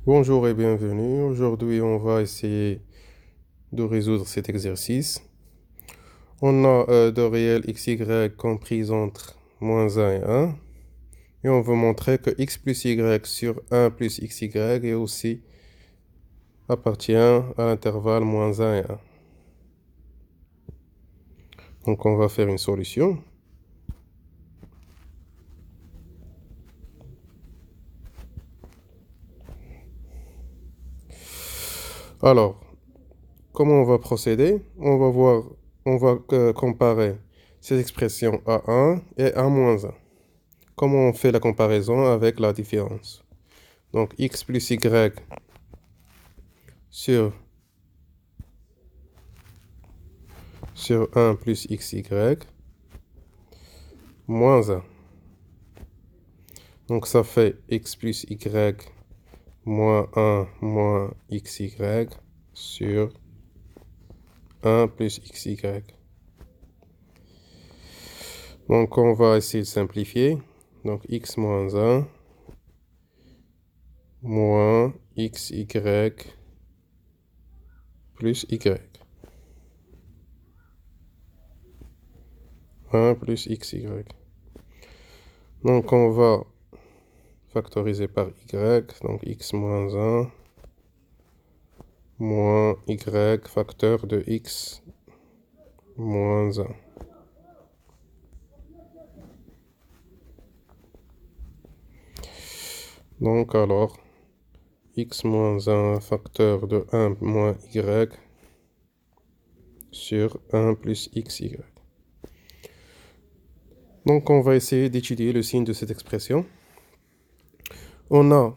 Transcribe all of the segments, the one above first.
Bonjour et bienvenue. Aujourd'hui, on va essayer de résoudre cet exercice. On a de réels xy compris entre -1 et 1. Et on veut montrer que x plus y sur 1 plus xy est aussi appartient à l'intervalle -1 et 1. Donc on va faire une solution. Alors, comment on va procéder? On va comparer ces expressions à 1 et à -1. Comment on fait la comparaison avec la différence? Donc x plus y sur 1 plus xy moins 1. Donc ça fait x plus y moins 1 moins xy sur 1 plus xy. Donc on va essayer de simplifier. Donc x moins 1 moins xy plus y. 1 plus xy. Donc on va factoriser par y. Donc x moins 1 moins y facteur de x moins 1. Donc alors, x moins 1 facteur de 1 moins y sur 1 plus xy. Donc on va essayer d'étudier le signe de cette expression. On a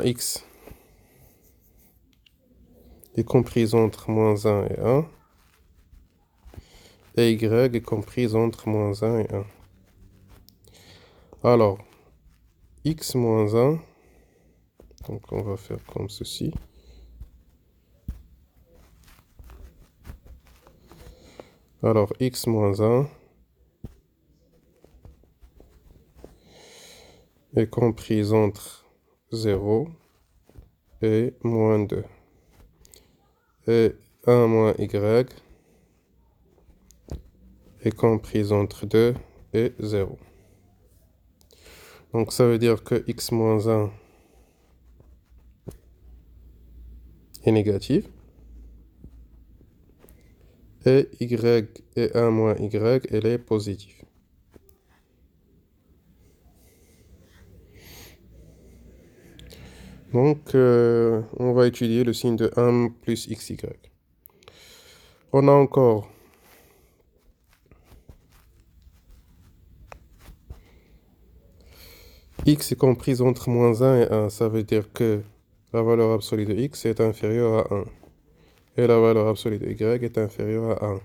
x est compris entre -1 et 1. Et y est compris entre -1 et 1. Alors, x moins 1, donc on va faire comme ceci. Alors, x moins 1 est compris entre 0 et moins 2. Et 1 moins y est compris entre 2 et 0. Donc ça veut dire que x moins 1 est négatif. Et y et 1 moins y, elle est positive. Donc on va étudier le signe de 1 plus xy. On a encore x est comprise entre -1 et 1. Ça veut dire que la valeur absolue de x est inférieure à 1. Et la valeur absolue de y est inférieure à 1.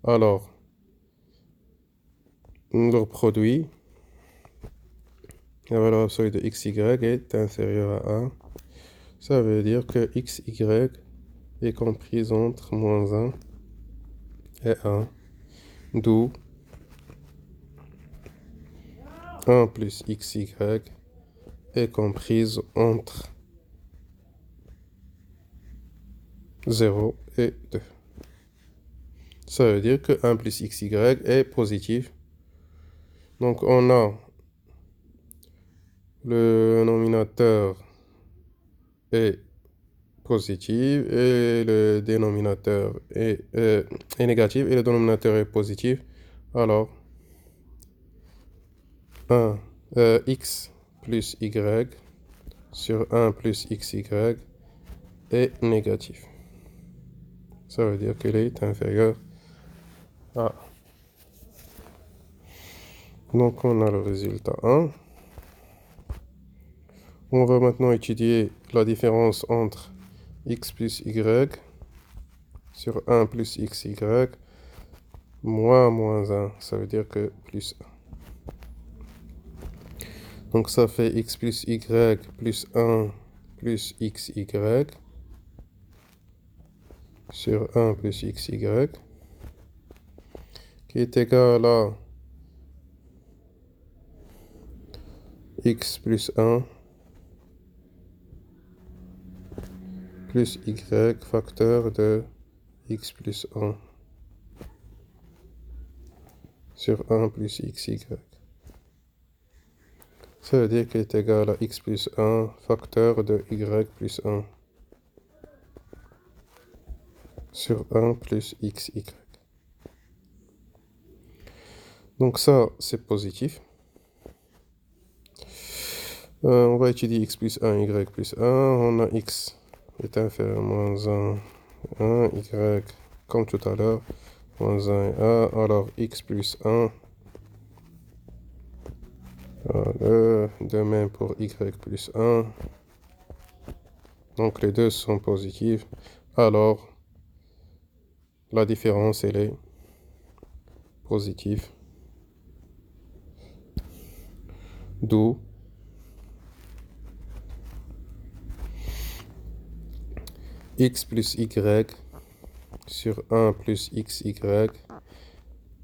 Alors, leur produit, la valeur absolue de xy est inférieure à 1. Ça veut dire que xy est comprise entre -1 et 1. D'où 1 plus xy est comprise entre 0 et 2. Ça veut dire que 1 plus xy est positif. Donc on a le nominateur est positif et le dénominateur est négatif et le dénominateur est positif. Alors, x plus y sur 1 plus xy est négatif. Ça veut dire qu'il est inférieur à. Donc on a le résultat 1. On va maintenant étudier la différence entre x plus y sur 1 plus xy moins 1. Ça veut dire que plus 1. Donc ça fait x plus y plus 1 plus xy sur 1 plus xy qui est égal à x plus 1 plus y facteur de x plus 1 sur 1 plus xy. Ça veut dire qu'il est égal à x plus 1 facteur de y plus 1 sur 1 plus xy. Donc ça, c'est positif. On va étudier x plus 1, y plus 1. On a x est inférieur à moins 1, 1, y comme tout à l'heure, moins 1 et 1. Alors x plus 1. De même pour y plus 1. Donc les deux sont positifs. Alors la différence, elle est positive. D'où x plus y sur 1 plus xy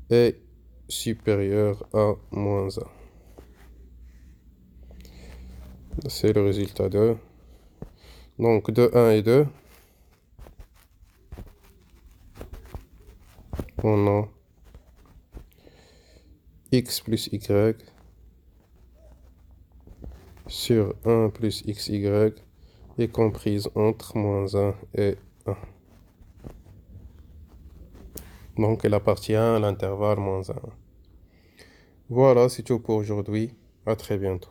est supérieur à moins 1. C'est le résultat de. Donc de 1 et 2, on a x plus y sur 1 plus xy est comprise entre moins 1 et 1. Donc elle appartient à l'intervalle moins 1. Voilà, c'est tout pour aujourd'hui. À très bientôt.